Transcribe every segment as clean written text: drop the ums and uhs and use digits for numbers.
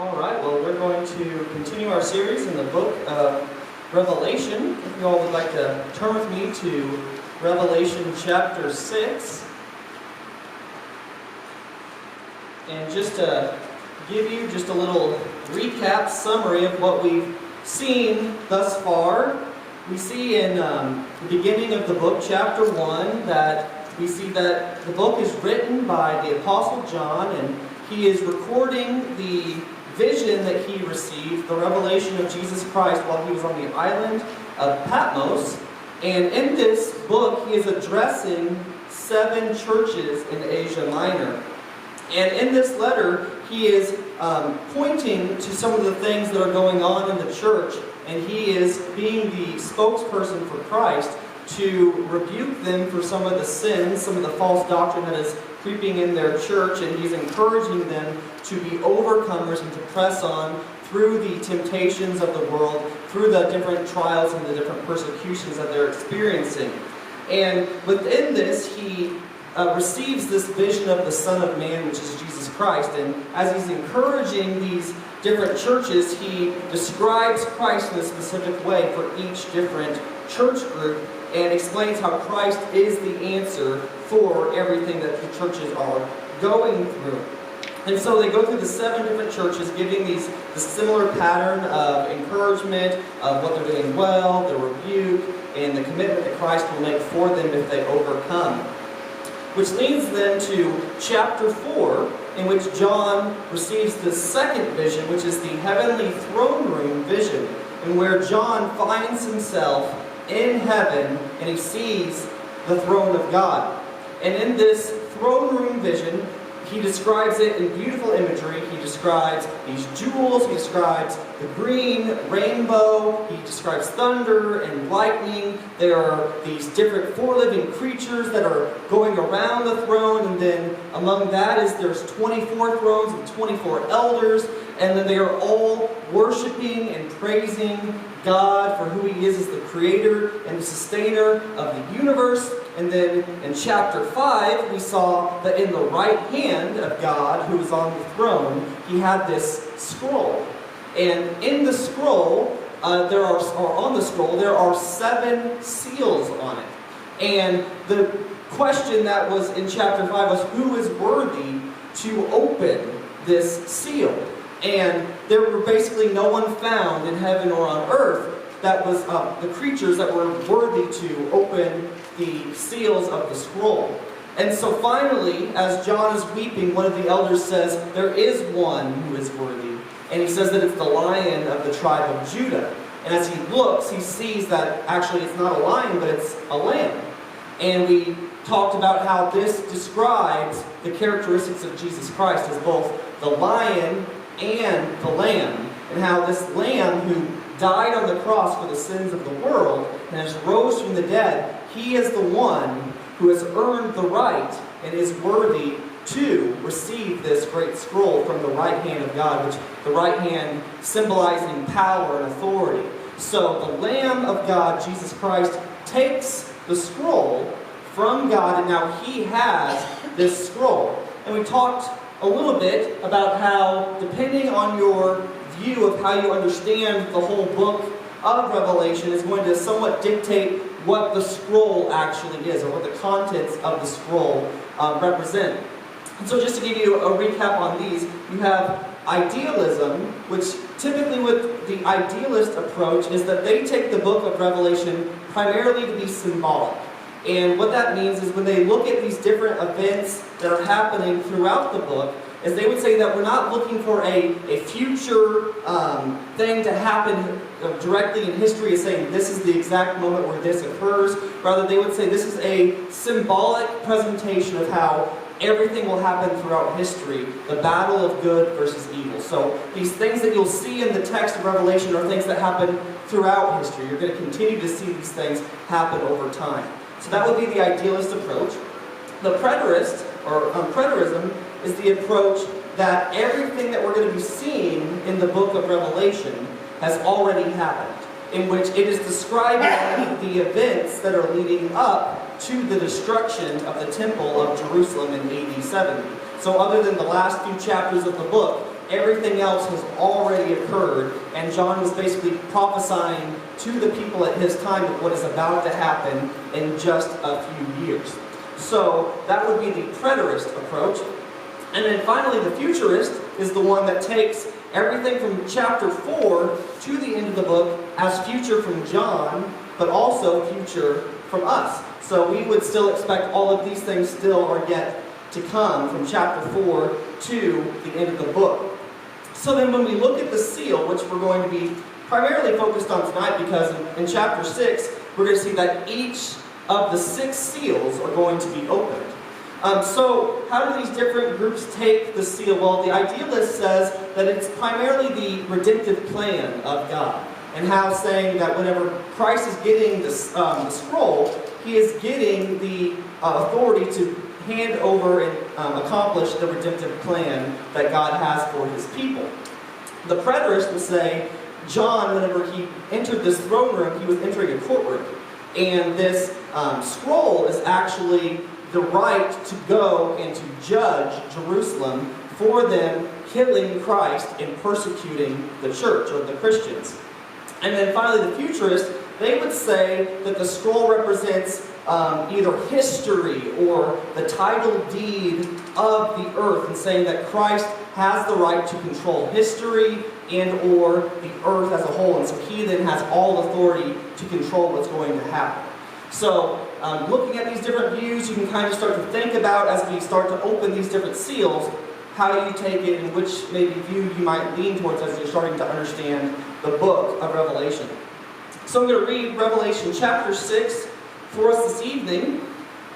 All right, well, we're going to continue our series in the book of Revelation. If you all would like to turn with me to Revelation chapter 6. And just to give you just a little recap summary of what we've seen thus far, we see in the beginning of the book, chapter 1, that we see that the book is written by the Apostle John, and he is recording the vision that he received, the revelation of Jesus Christ while he was on the island of Patmos. And in this book, he is addressing 7 churches in Asia Minor. And in this letter, he is pointing to some of the things that are going on in the church, and he is being the spokesperson for Christ to rebuke them for some of the sins, some of the false doctrine that is creeping in their church, and he's encouraging them to be overcomers and to press on through the temptations of the world, through the different trials and the different persecutions that they're experiencing. And within this, he receives this vision of the Son of Man, which is Jesus Christ. And as he's encouraging these different churches, he describes Christ in a specific way for each different church group, and explains how Christ is the answer for everything that the churches are going through. And so they go through the 7 different churches, giving the similar pattern of encouragement, of what they're doing well, the rebuke, and the commitment that Christ will make for them if they overcome. Which leads then to chapter 4, in which John receives the second vision, which is the heavenly throne room vision, and where John finds himself in heaven, and he sees the throne of God. And in this throne room vision, he describes it in beautiful imagery. He describes these jewels, he describes the green rainbow, he describes thunder and lightning. There are these different 4 living creatures that are going around the throne, and then among that is there's 24 thrones and 24 elders, and then they are all worshiping and praising God for who He is as the creator and the sustainer of the universe. And then in chapter 5, we saw that in the right hand of God, who is on the throne, He had this scroll. And in the scroll, there are 7 seals on it. And the question that was in chapter 5 was, who is worthy to open this seal? And there were basically no one found in heaven or on earth that was the creatures that were worthy to open the seals of the scroll. And so finally, as John is weeping, one of the elders says, there is one who is worthy. And he says that it's the Lion of the tribe of Judah. And as he looks, he sees that actually it's not a lion, but it's a lamb. And we talked about how this describes the characteristics of Jesus Christ as both the lion and the lamb, and how this lamb who died on the cross for the sins of the world and has rose from the dead, he is the one who has earned the right and is worthy to receive this great scroll from the right hand of God, which the right hand symbolizing power and authority. So the Lamb of God, Jesus Christ, takes the scroll from God, and now He has this scroll. And we talked a little bit about how, depending on your view of how you understand the whole book of Revelation, is going to somewhat dictate what the scroll actually is, or what the contents of the scroll represent. And so just to give you a recap on these, you have idealism, which typically with the idealist approach is that they take the book of Revelation primarily to be symbolic. And what that means is when they look at these different events that are happening throughout the book, is they would say that we're not looking for a future thing to happen directly in history, as saying this is the exact moment where this occurs. Rather, they would say this is a symbolic presentation of how everything will happen throughout history, the battle of good versus evil. So these things that you'll see in the text of Revelation are things that happen throughout history. You're going to continue to see these things happen over time. So that would be the idealist approach. The preterist, or preterism, is the approach that everything that we're going to be seeing in the book of Revelation has already happened, in which it is describing the events that are leading up to the destruction of the temple of Jerusalem in AD 70. So other than the last few chapters of the book, everything else has already occurred, and John was basically prophesying to the people at his time of what is about to happen in just a few years. So that would be the preterist approach. And then finally, the futurist is the one that takes everything from chapter 4 to the end of the book as future from John, but also future from us. So we would still expect all of these things still are yet to come from chapter 4 to the end of the book. So then when we look at the seal, which we're going to be primarily focused on tonight, because in chapter 6, we're going to see that each of the 6 seals are going to be opened. So how do these different groups take the seal? Well, the idealist says that it's primarily the redemptive plan of God, and how saying that whenever Christ is getting the scroll, he is getting the authority to hand over and accomplish the redemptive plan that God has for his people. The preterist will say John, whenever he entered this throne room, he was entering a courtroom, and this scroll is actually the right to go and to judge Jerusalem for them killing Christ and persecuting the church or the Christians. And then finally, the futurists, they would say that the scroll represents either history or the title deed of the earth, and saying that Christ has the right to control history and or the earth as a whole, and so he then has all authority to control what's going to happen. So, looking at these different views, you can kind of start to think about, as we start to open these different seals, how you take it and which maybe view you might lean towards as you're starting to understand the book of Revelation. So I'm going to read Revelation chapter 6 for us this evening,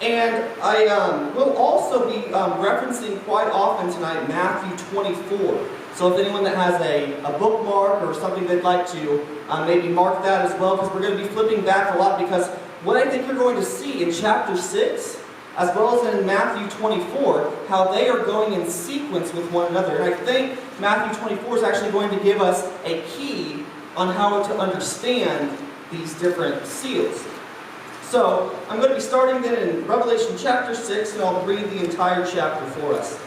and I will also be referencing quite often tonight Matthew 24. So if anyone that has a bookmark or something they'd like to maybe mark that as well, because we're going to be flipping back a lot, because what I think you're going to see in chapter 6, as well as in Matthew 24, how they are going in sequence with one another. And I think Matthew 24 is actually going to give us a key on how to understand these different seals. So I'm going to be starting then in Revelation chapter 6, and I'll read the entire chapter for us.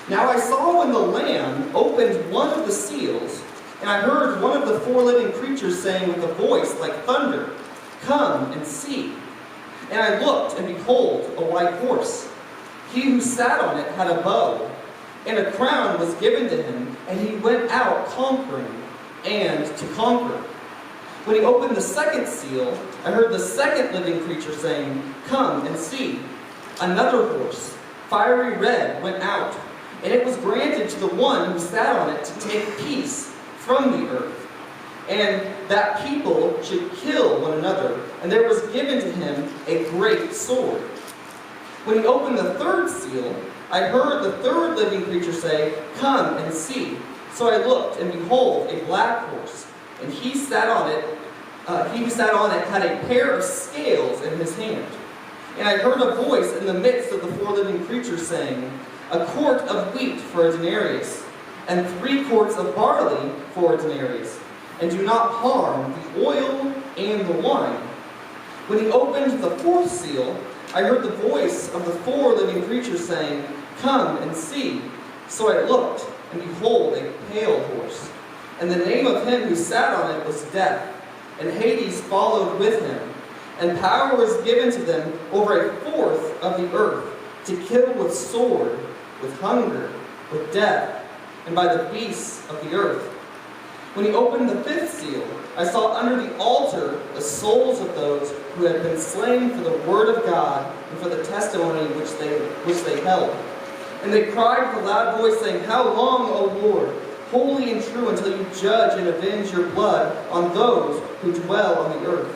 Now I saw when the Lamb opened one of the seals, and I heard one of the 4 living creatures saying with a voice like thunder, "Come and see." And I looked, and behold, a white horse. He who sat on it had a bow, and a crown was given to him, and he went out conquering and to conquer. When he opened the second seal, I heard the second living creature saying, "Come and see." Another horse, fiery red, went out, and it was granted to the one who sat on it to take peace from the earth, and that people should kill one another, and there was given to him a great sword. When he opened the third seal, I heard the third living creature say, "Come and see." So I looked, and behold, a black horse, and he who sat on it had a pair of scales in his hand. And I heard a voice in the midst of the 4 living creatures saying, "A quart of wheat for a denarius, and 3 quarts of barley for a denarius, and do not harm the oil and the wine." When he opened the 4th seal, I heard the voice of the 4 living creatures saying, "Come and see." So I looked, and behold, a pale horse. And the name of him who sat on it was Death, and Hades followed with him. And power was given to them over a fourth of the earth, to kill with sword, with hunger, with death, and by the beasts of the earth. When he opened the 5th seal, I saw under the altar the souls of those who had been slain for the word of God and for the testimony which they held. And they cried with a loud voice, saying, "How long, O Lord, holy and true, until you judge and avenge your blood on those who dwell on the earth?"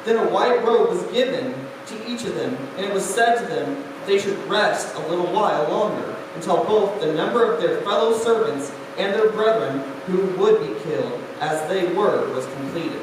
Then a white robe was given to each of them, and it was said to them that they should rest a little while longer, until both the number of their fellow servants and their brethren who would be killed as they were was completed.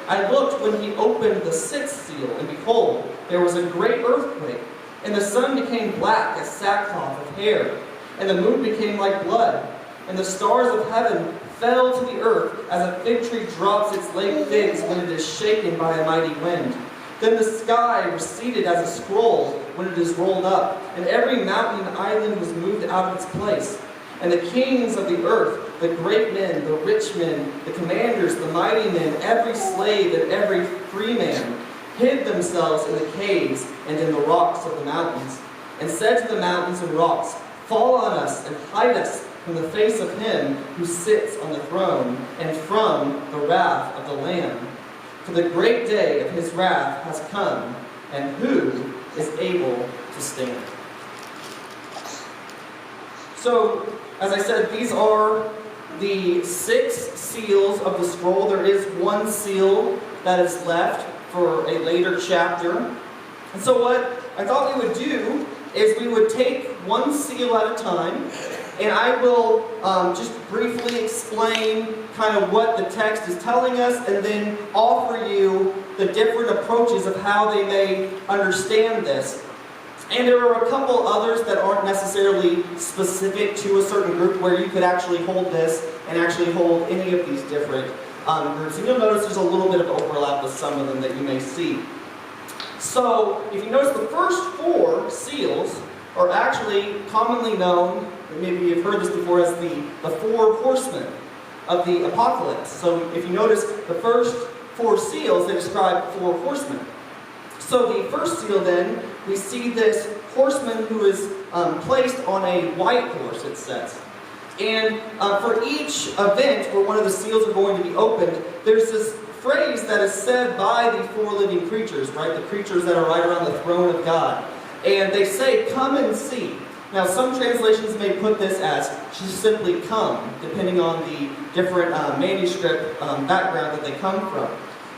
I looked when he opened the 6th seal, and behold, there was a great earthquake, and the sun became black as sackcloth of hair, and the moon became like blood, and the stars of heaven fell to the earth as a fig tree drops its late figs when it is shaken by a mighty wind. Then the sky receded as a scroll when it is rolled up, and every mountain and island was moved out of its place. And the kings of the earth, the great men, the rich men, the commanders, the mighty men, every slave and every free man, hid themselves in the caves and in the rocks of the mountains, and said to the mountains and rocks, Fall on us and hide us from the face of him who sits on the throne, and from the wrath of the Lamb. For the great day of his wrath has come, and who is able to stand? So, as I said, these are the 6 seals of the scroll. There is one seal that is left for a later chapter. And so what I thought we would do is we would take one seal at a time, and I will just briefly explain kind of what the text is telling us, and then offer you the different approaches of how they may understand this. And there are a couple others that aren't necessarily specific to a certain group where you could actually hold this and actually hold any of these different groups. And you'll notice there's a little bit of overlap with some of them that you may see. So, if you notice, the first 4 seals are actually commonly known, maybe you've heard this before, as the 4 horsemen of the apocalypse. So, if you notice, the first 4 seals, they describe 4 horsemen. So the first seal then, we see this horseman who is placed on a white horse, it says. And for each event where one of the seals are going to be opened, there's this phrase that is said by the 4 living creatures, right? The creatures that are right around the throne of God. And they say, come and see. Now some translations may put this as just simply come, depending on the different manuscript background that they come from.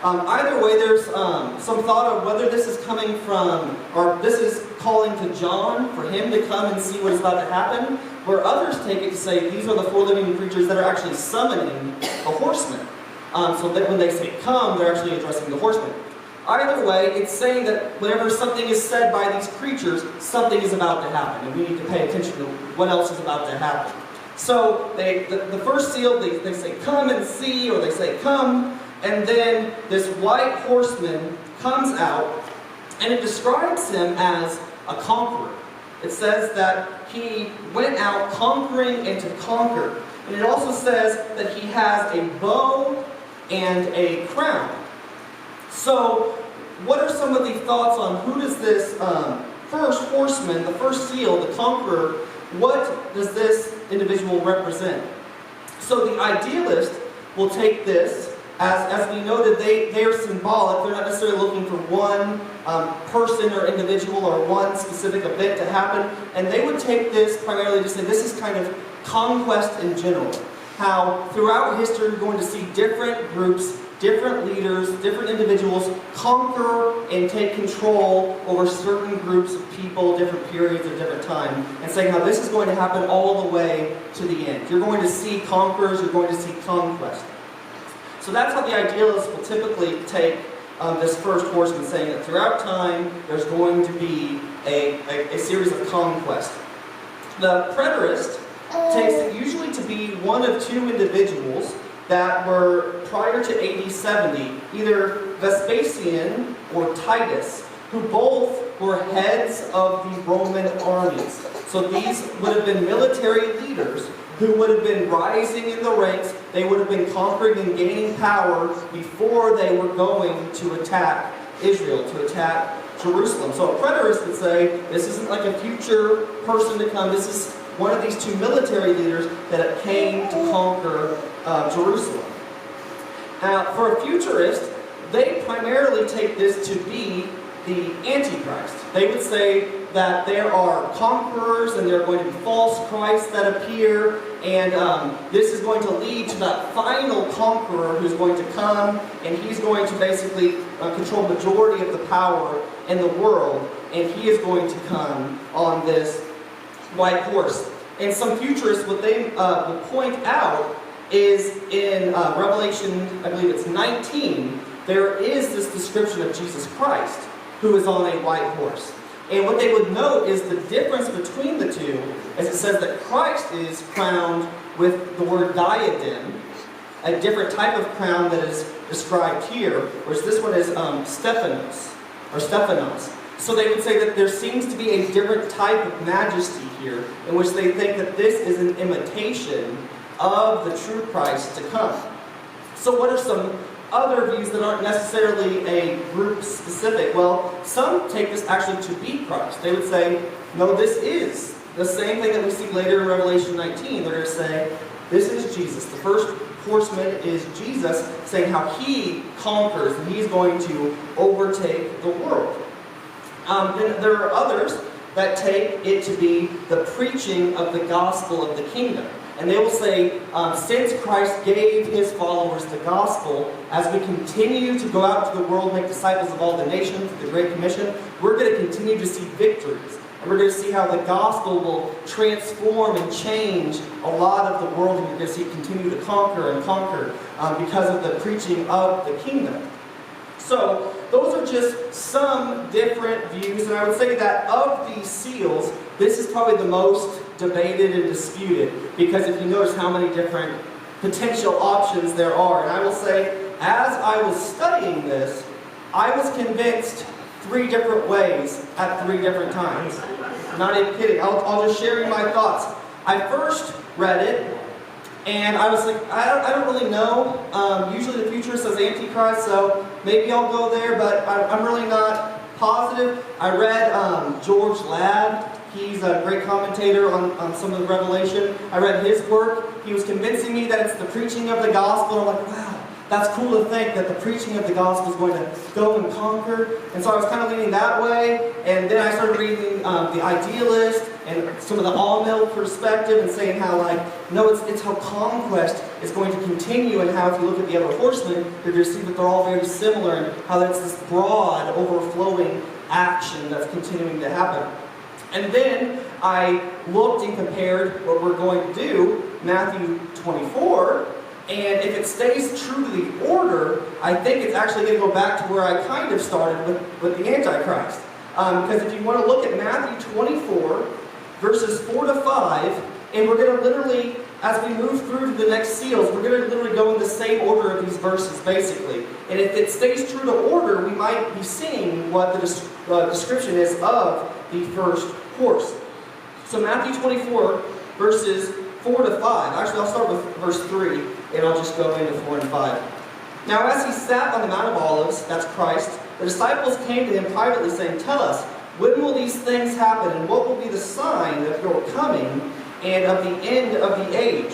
Either way, there's some thought of whether this is coming from, or this is calling to John for him to come and see what is about to happen, where others take it to say these are the 4 living creatures that are actually summoning a horseman. So that when they say come, they're actually addressing the horseman. Either way, it's saying that whenever something is said by these creatures, something is about to happen, and we need to pay attention to what else is about to happen. So the first seal, they say come and see, or they say come. And then this white horseman comes out, and it describes him as a conqueror. It says that he went out conquering and to conquer. And it also says that he has a bow and a crown. So, what are some of the thoughts on who does this first horseman, the first seal, the conqueror, what does this individual represent? So the idealist will take this. As we noted, they are symbolic. They're not necessarily looking for one person or individual or one specific event to happen. And they would take this primarily to say this is kind of conquest in general. How throughout history we're going to see different groups, different leaders, different individuals conquer and take control over certain groups of people, different periods of different time. And saying how this is going to happen all the way to the end. You're going to see conquerors, you're going to see conquest. So that's how the idealists will typically take this first horseman, saying that throughout time there's going to be a series of conquest. The preterist takes it usually to be one of 2 individuals that were prior to AD 70, either Vespasian or Titus, who both were heads of the Roman armies. So these would have been military leaders who would have been rising in the ranks. They would have been conquering and gaining power before they were going to attack Israel, to attack Jerusalem. So a preterist would say, this isn't like a future person to come. This is one of these 2 military leaders that came to conquer Jerusalem. Now, for a futurist, they primarily take this to be the Antichrist. They would say that there are conquerors and there are going to be false Christs that appear, and this is going to lead to that final conqueror who's going to come, and he's going to basically control the majority of the power in the world, and he is going to come on this white horse. And some futurists, what they will point out is in Revelation, I believe it's 19, there is this description of Jesus Christ, who is on a white horse. And what they would note is the difference between the 2, as it says that Christ is crowned with the word diadem, a different type of crown that is described here, whereas this one is Stephanos. or Stephanos. So they would say that there seems to be a different type of majesty here, in which they think that this is an imitation of the true Christ to come. So what are some other views that aren't necessarily a group specific? Well, some take this actually to be Christ. They would say, no, this is the same thing that we see later in Revelation 19. They're going to say, this is Jesus. The first horseman is Jesus, saying how he conquers and he's going to overtake the world. Then there are others that take it to be the preaching of the gospel of the kingdom. And they will say, since Christ gave his followers the gospel, as we continue to go out into the world, make disciples of all the nations, the Great Commission, we're going to continue to see victories. And we're going to see how the gospel will transform and change a lot of the world, and you're going to see it continue to conquer and conquer because of the preaching of the kingdom. So, those are just some different views, and I would say that of these seals, this is probably the most debated and disputed, because if you notice how many different potential options there are. And I will say, as I was studying this, I was convinced 3 different ways at 3 different times. I'm not even kidding. I'll just share you my thoughts. I first read it, and I was like, I don't really know. Usually the future says Antichrist, so maybe I'll go there, but I'm really not positive. I read George Ladd. He's a great commentator on some of the Revelation. I read his work. He was convincing me that it's the preaching of the gospel. I'm like, wow, that's cool to think that the preaching of the gospel is going to go and conquer. And so I was kind of leaning that way. And then I started reading The Idealist and some of the all-mill perspective and saying how, like, no, it's how conquest is going to continue, and how if you look at the other horsemen, you're going to see that they're all very similar, and how that's this broad, overflowing action that's continuing to happen. And then I looked and compared what we're going to do, Matthew 24, and if it stays true to the order, I think it's actually going to go back to where I kind of started with the Antichrist. Because if you want to look at Matthew 24, verses 4 to 5, and we're going to literally, as we move through to the next seals, we're going to literally go in the same order of these verses, basically. And if it stays true to order, we might be seeing what the description is of the first horse. So Matthew 24, verses 4 to 5. Actually, I'll start with verse 3, and I'll just go into 4 and 5. Now as he sat on the Mount of Olives, that's Christ, the disciples came to him privately, saying, "Tell us, when will these things happen, and what will be the sign of your coming and of the end of the age?"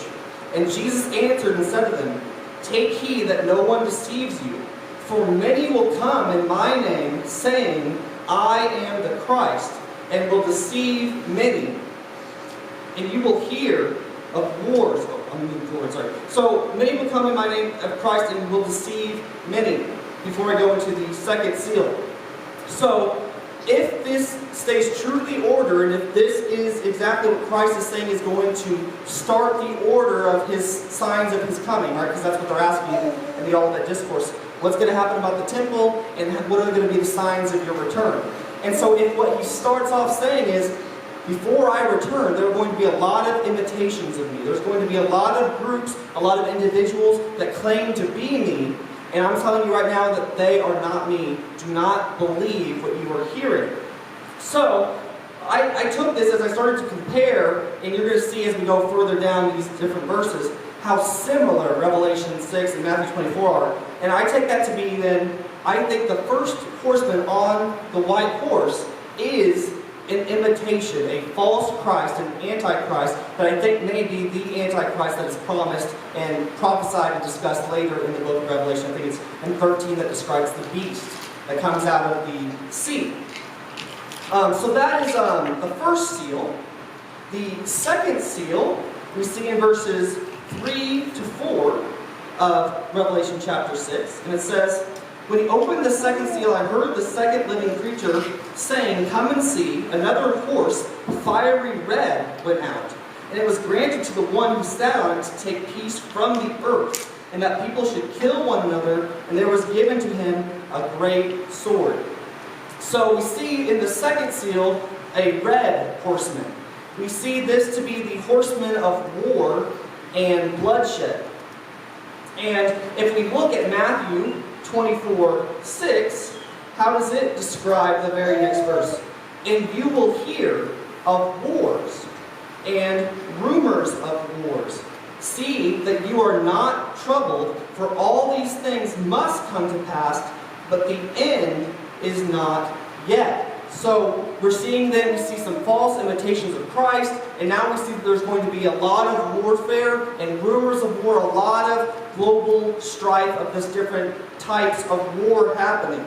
And Jesus answered and said to them, "Take heed that no one deceives you. For many will come in my name, saying, 'I am the Christ,' and will deceive many. And you will hear of wars." I'm moving forward, sorry. So, many will come in my name of Christ and will deceive many. Before I go into the second seal. So, if this stays true to the order, and if this is exactly what Christ is saying is going to start the order of his signs of his coming, right? Because that's what they're asking in the Olivet Discourse. What's going to happen about the temple, and what are going to be the signs of your return? And so if what he starts off saying is, before I return, there are going to be a lot of imitations of me. There's going to be a lot of groups, a lot of individuals that claim to be me, and I'm telling you right now that they are not me. Do not believe what you are hearing. So, I took this as I started to compare, and you're going to see as we go further down these different verses, how similar Revelation 6 and Matthew 24 are. And I take that to be then, I think the first horseman on the white horse is an imitation, a false Christ, an antichrist, that I think may be the antichrist that is promised and prophesied and discussed later in the book of Revelation. I think it's in 13 that describes the beast that comes out of the sea. So that is the first seal. The second seal we see in verses 3 to 4 of Revelation chapter 6. And it says, "When he opened the second seal, I heard the second living creature saying, 'Come and see.' Another horse, fiery red, went out. And it was granted to the one who sat on it to take peace from the earth, and that people should kill one another, and there was given to him a great sword." So we see in the second seal a red horseman. We see this to be the horseman of war and bloodshed. And if we look at Matthew 24:6, how does it describe the very next verse? And you will hear of wars and rumors of wars. See that you are not troubled, for all these things must come to pass, but the end is not yet. So we're seeing then, we see some false imitations of Christ, and now we see that there's going to be a lot of warfare and rumors of war, a lot of global strife of this different types of war happening.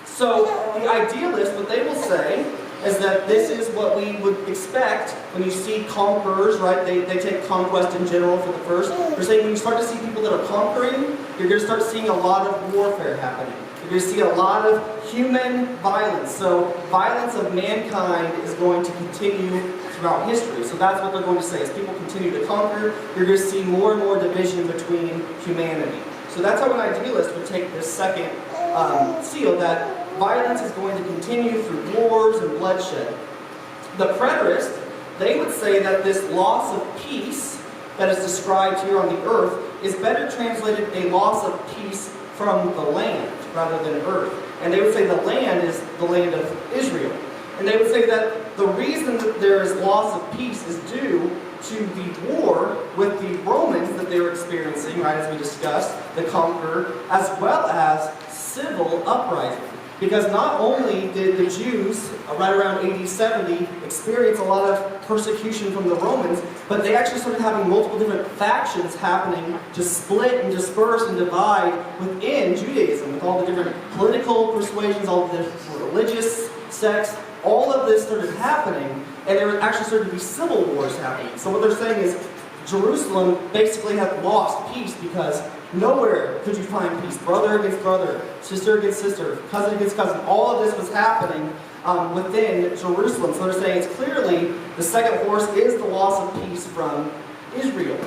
So the idealists, what they will say is that this is what we would expect when you see conquerors, right? They take conquest in general for the first. They're saying when you start to see people that are conquering, you're going to start seeing a lot of warfare happening. You're going to see a lot of human violence. So violence of mankind is going to continue throughout history. So that's what they're going to say. As people continue to conquer, you're going to see more and more division between humanity. So that's how an idealist would take this second seal, that violence is going to continue through wars and bloodshed. The preterist, they would say that this loss of peace that is described here on the earth is better translated a loss of peace from the land rather than earth. And they would say the land is the land of Israel. And they would say that the reason that there is loss of peace is due to the war with the Romans that they were experiencing, right, as we discussed, the conqueror, as well as civil uprising. Because not only did the Jews, right around AD 70, experience a lot of persecution from the Romans, but they actually started having multiple different factions happening to split and disperse and divide within Judaism, with all the different political persuasions, all the different religious sects. All of this started happening, and there actually started to be civil wars happening. So what they're saying is Jerusalem basically had lost peace because nowhere could you find peace. Brother against brother, sister against sister, cousin against cousin. All of this was happening within Jerusalem. So they're saying it's clearly the second horse is the loss of peace from Israel.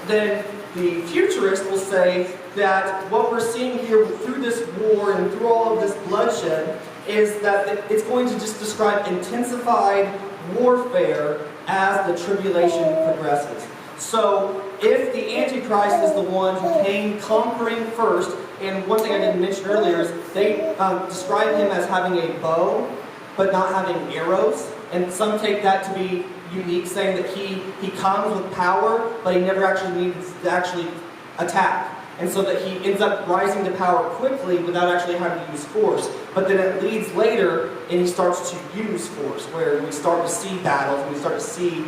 Then the futurist will say that what we're seeing here through this war and through all of this bloodshed is that it's going to just describe intensified warfare as the tribulation progresses. So if the Antichrist is the one who came conquering first, and one thing I didn't mention earlier is they describe him as having a bow, but not having arrows. And some take that to be unique, saying that he comes with power, but he never actually needs to actually attack. And so that he ends up rising to power quickly without actually having to use force. But then it leads later, and he starts to use force, where we start to see battles, and we start to see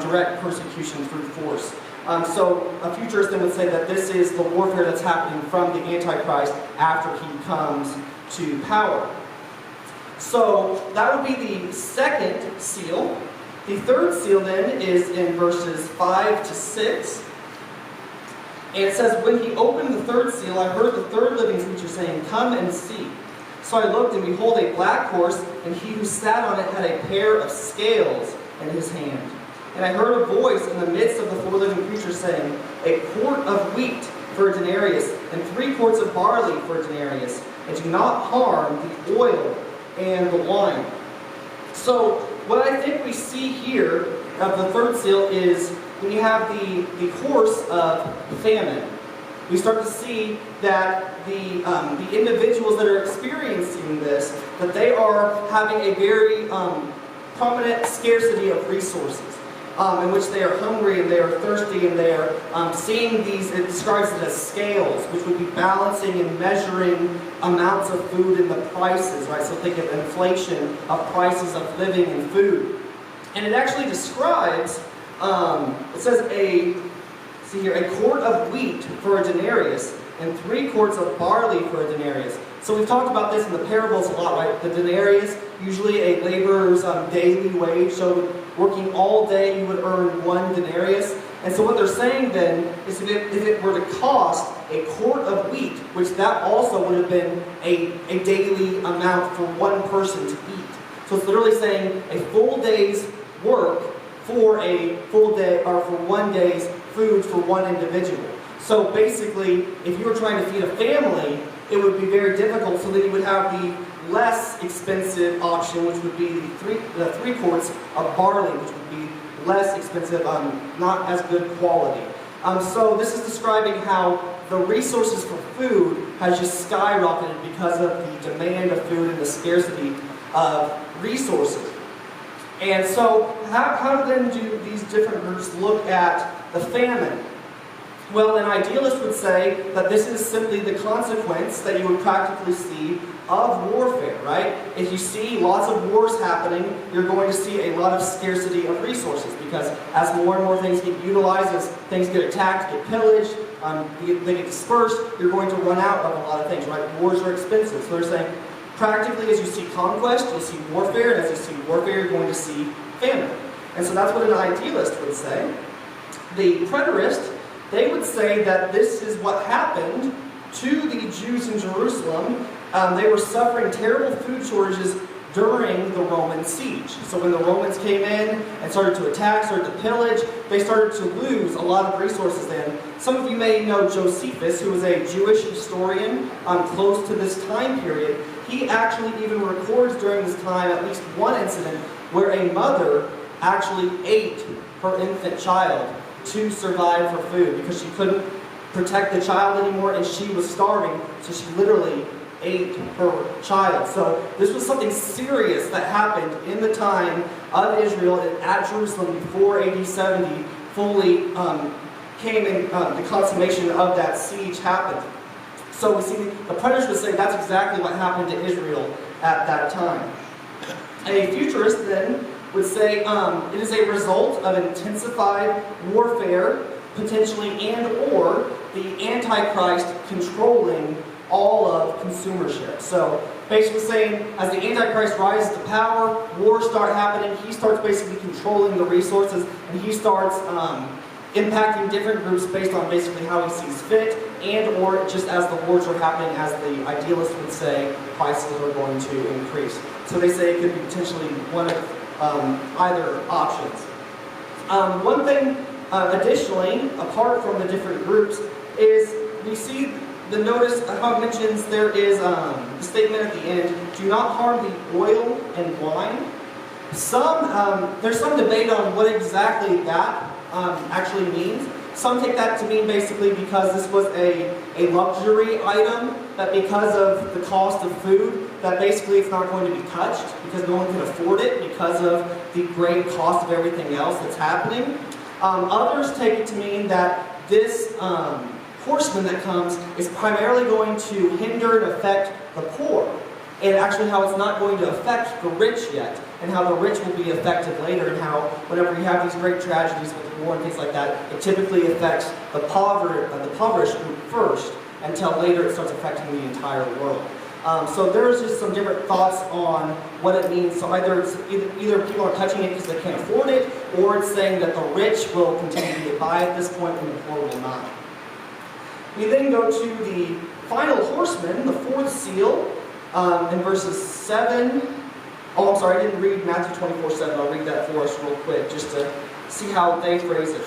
direct persecution through force. So a futurist then would say that this is the warfare that's happening from the Antichrist after he comes to power. So that would be the second seal. The third seal then is in verses 5 to 6. And it says, when he opened the third seal, I heard the third living creature saying, "Come and see." So I looked, and behold, a black horse, and he who sat on it had a pair of scales in his hand. And I heard a voice in the midst of the four living creatures saying, "A quart of wheat for a denarius, and 3 quarts of barley for a denarius, and do not harm the oil and the wine." So what I think we see here of the third seal is when you have the horse of famine, we start to see that the individuals that are experiencing this, that they are having a very prominent scarcity of resources, in which they are hungry and they are thirsty, and they are seeing these, it describes it as scales, which would be balancing and measuring amounts of food and the prices, right? So think of inflation of prices of living and food. And it actually describes, it says a quart of wheat for a denarius and 3 quarts of barley for a denarius. So we've talked about this in the parables a lot, right? The denarius, usually a laborer's daily wage. So working all day, you would earn 1 denarius. And so what they're saying then is if it were to cost a quart of wheat, which that also would have been a daily amount for one person to eat. So it's literally saying a full day's work for a full day, or for 1 day's food for one individual. So basically, if you were trying to feed a family, it would be very difficult, so that you would have the less expensive option, which would be the 3 quarts of barley, which would be less expensive, not as good quality. So this is describing how the resources for food has just skyrocketed because of the demand of food and the scarcity of resources. And so, how then do these different groups look at the famine? Well, an idealist would say that this is simply the consequence that you would practically see of warfare, right? If you see lots of wars happening, you're going to see a lot of scarcity of resources, because as more and more things get utilized, as things get attacked, get pillaged, they get dispersed, you're going to run out of a lot of things, right? Wars are expensive. So they're saying, practically, as you see conquest, you'll see warfare, and as you see warfare, you're going to see famine. And so that's what an idealist would say. The preterist, they would say that this is what happened to the Jews in Jerusalem. They were suffering terrible food shortages during the Roman siege. So when the Romans came in and started to attack, started to pillage, they started to lose a lot of resources then. Some of you may know Josephus, who was a Jewish historian close to this time period. He actually even records during this time at least one incident where a mother actually ate her infant child to survive for food because she couldn't protect the child anymore and she was starving, so she literally ate her child. So this was something serious that happened in the time of Israel at Jerusalem before AD 70 fully came in, the consummation of that siege happened. So we see the preterists would say that's exactly what happened to Israel at that time. A futurist then would say it is a result of intensified warfare, potentially, and or the Antichrist controlling all of consumership. So basically saying, as the Antichrist rises to power, wars start happening, he starts basically controlling the resources, and he starts impacting different groups based on basically how he sees fit, and or just as the wars are happening, as the idealist would say, prices are going to increase. So they say it could be potentially one of either options. One thing additionally, apart from the different groups, is we see the notice how it mentions there is the statement at the end, do not harm the oil and wine. There's some debate on what exactly that actually means. Some take that to mean basically because this was a luxury item, that because of the cost of food, that basically it's not going to be touched because no one can afford it because of the great cost of everything else that's happening. Others take it to mean that this horseman that comes is primarily going to hinder and affect the poor, and actually how it's not going to affect the rich yet, and how the rich will be affected later, and how whenever you have these great tragedies with war and things like that, it typically affects the impoverished group first, until later it starts affecting the entire world. So there's just some different thoughts on what it means. So either people are touching it because they can't afford it, or it's saying that the rich will continue to get by at this point and the poor will not. We then go to the final horseman, the fourth seal, in verses 7. Oh, I'm sorry, I didn't read Matthew 24:7. I'll read that for us real quick, just to see how they phrase it.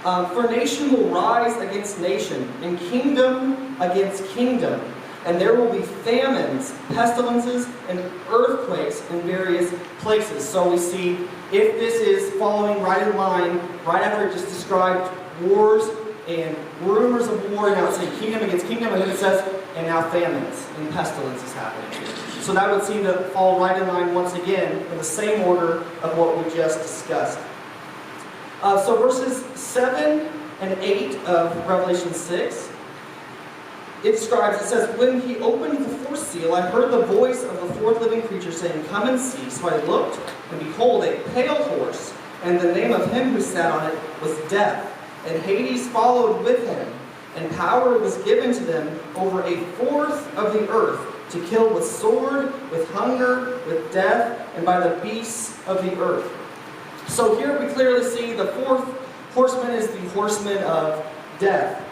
For nation will rise against nation, and kingdom against kingdom, and there will be famines, pestilences, and earthquakes in various places. So we see, if this is following right in line, right after it just described wars and rumors of war, and now it's saying kingdom against kingdom, and then it says, and now famines and pestilences happening. So that would seem to fall right in line once again in the same order of what we just discussed. So verses 7 and 8 of Revelation 6, it says, when he opened the fourth seal, I heard the voice of the fourth living creature saying, come and see. So I looked, and behold, a pale horse, and the name of him who sat on it was Death. And Hades followed with him, and power was given to them over a fourth of the earth, to kill with sword, with hunger, with death, and by the beasts of the earth. So here we clearly see the fourth horseman is the horseman of death.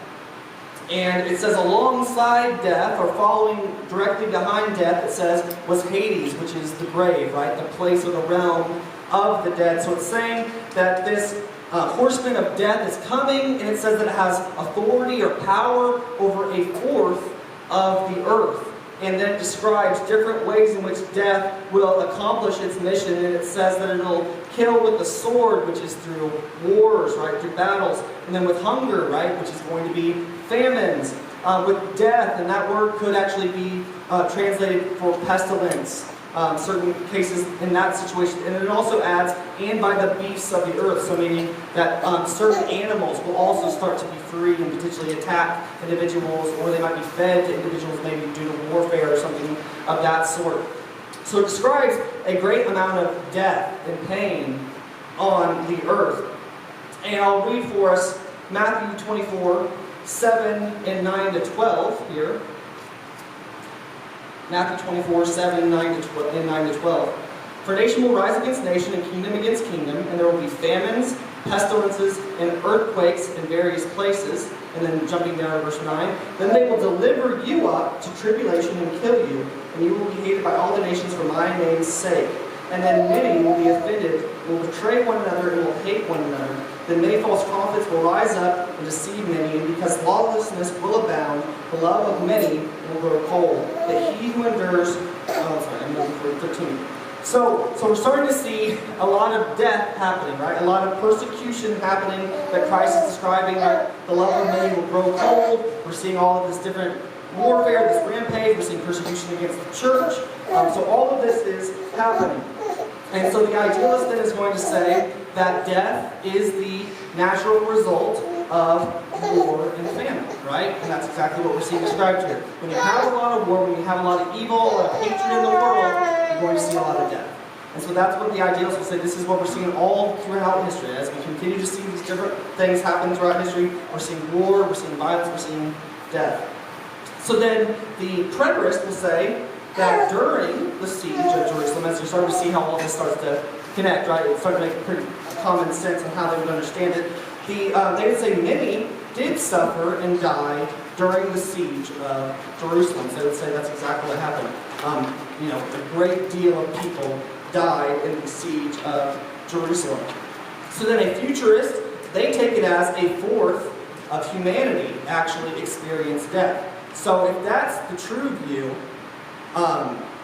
And it says alongside death, or following directly behind death, it says was Hades, which is the grave, right? The place or the realm of the dead. So it's saying that this horseman of death is coming, and it says that it has authority or power over a fourth of the earth. and then it describes different ways in which death will accomplish its mission. And it says that it'll kill with the sword, which is through wars, right, through battles, and then with hunger, right, which is going to be famines, with death, and that word could actually be translated for pestilence. Certain cases in that situation. And it also adds, and by the beasts of the earth, so meaning that certain animals will also start to be free and potentially attack individuals, or they might be fed to individuals maybe due to warfare or something of that sort. So it describes a great amount of death and pain on the earth. And I'll read for us Matthew 24, 7 and 9 to 12 here. Matthew 24, 7, 9 to 12. For nation will rise against nation, and kingdom against kingdom, and there will be famines, pestilences, and earthquakes in various places. And then jumping down to verse 9. Then they will deliver you up to tribulation and kill you, and you will be hated by all the nations for my name's sake. And then many will be offended, will betray one another, and will hate one another. Then many false prophets will rise up and deceive many, and because lawlessness will abound, the love of many will grow cold. But he who endures, I'm moving for 13. So we're starting to see a lot of death happening, right? A lot of persecution happening that Christ is describing, right? The love of many will grow cold. We're seeing all of this different warfare, this rampage. We're seeing persecution against the church. So all of this is happening. And so the idealist then is going to say that death is the natural result of war and famine, right? And that's exactly what we're seeing described here. When you have a lot of war, when you have a lot of evil, a lot of hatred in the world, you're going to see a lot of death. And so that's what the idealists will say. This is what we're seeing all throughout history. As we continue to see these different things happen throughout history, we're seeing war, we're seeing violence, we're seeing death. So then the preterist will say that during the siege of Jerusalem, as you're starting to see how all this starts to connect, right? It's starting to make pretty common sense on how they would understand it. They would say many did suffer and die during the siege of Jerusalem. So they would say that's exactly what happened. A great deal of people died in the siege of Jerusalem. So then a futurist, they take it as a fourth of humanity actually experienced death. So if that's the true view,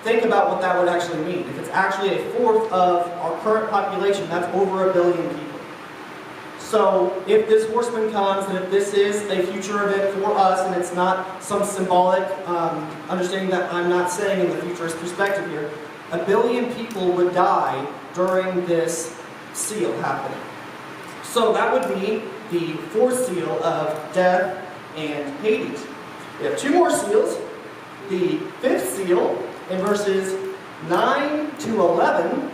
think about what that would actually mean. If it's actually a fourth of our current population, that's over 1 billion people. So if this horseman comes, and if this is a future event for us, and it's not some symbolic understanding that I'm not saying in the futurist perspective here, 1 billion people would die during this seal happening. So that would be the fourth seal of death and Hades. We have two more seals. The fifth seal in verses 9 to 11.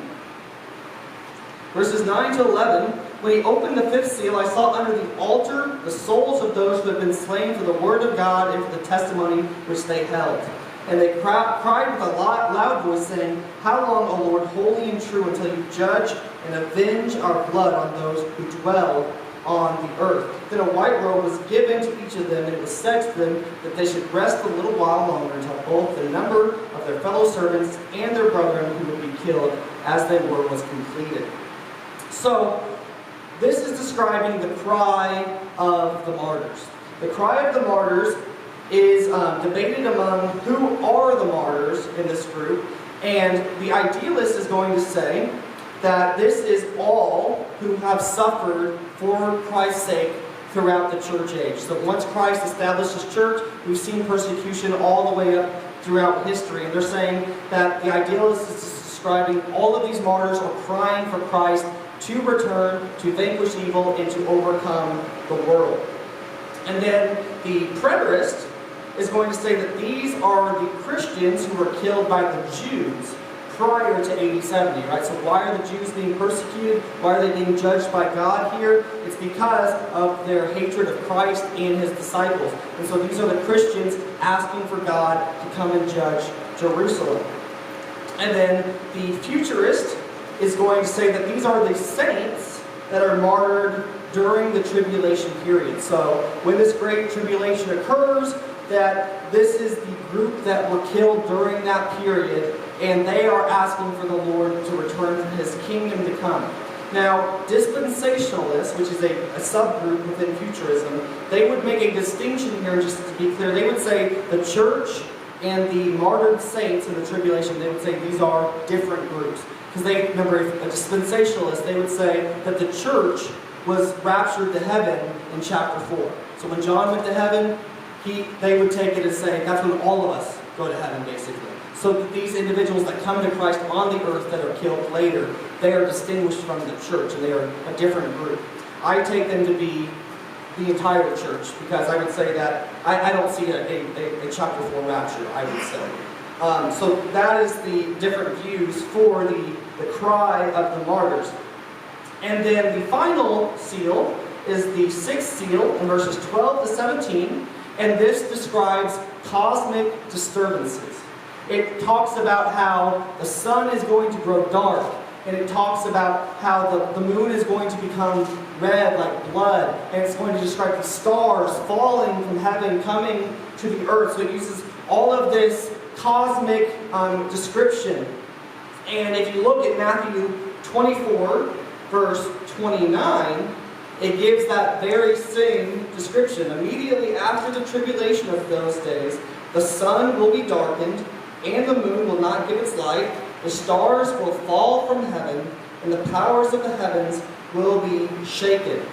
Verses 9 to 11. When he opened the fifth seal, I saw under the altar the souls of those who had been slain for the word of God and for the testimony which they held. And they cried with a loud voice, saying, How long, O Lord, holy and true, until you judge and avenge our blood on those who dwell on the earth? Then a white robe was given to each of them, and it was said to them that they should rest a little while longer until both the number of their fellow servants and their brethren who would be killed as they were was completed. So, this is describing the cry of the martyrs. The cry of the martyrs is debated among who are the martyrs in this group, and the idealist is going to say that this is all who have suffered for Christ's sake throughout the church age. So once Christ established his church, we've seen persecution all the way up throughout history. And they're saying that the idealist is describing all of these martyrs are crying for Christ to return, to vanquish evil, and to overcome the world. And then the preterist is going to say that these are the Christians who were killed by the Jews prior to AD 70, right? So why are the Jews being persecuted? Why are they being judged by God here? It's because of their hatred of Christ and his disciples. And so these are the Christians asking for God to come and judge Jerusalem. And then the futurist is going to say that these are the saints that are martyred during the tribulation period. So when this great tribulation occurs, that this is the group that were killed during that period, and they are asking for the Lord to return for his kingdom to come. Now, dispensationalists, which is a subgroup within futurism, they would make a distinction here, just to be clear. They would say the church And the martyred saints in the tribulation, they would say these are different groups. Because they, remember, a dispensationalist, they would say that the church was raptured to heaven in chapter 4. So when John went to heaven, they would take it and say, that's when all of us go to heaven, basically. So that these individuals that come to Christ on the earth that are killed later, they are distinguished from the church, and they are a different group. I take them to be the entire church, because I would say that I don't see a chapter 4 rapture, I would say. So that is the different views for the cry of the martyrs. And then the final seal is the sixth seal in verses 12 to 17, and this describes cosmic disturbances. It talks about how the sun is going to grow dark, and it talks about how the moon is going to become red like blood, and it's going to describe the stars falling from heaven, coming to the earth. So it uses all of this cosmic description. And if you look at Matthew 24, verse 29, it gives that very same description. Immediately after the tribulation of those days, the sun will be darkened, and the moon will not give its light. The stars will fall from heaven, and the powers of the heavens will be shaken.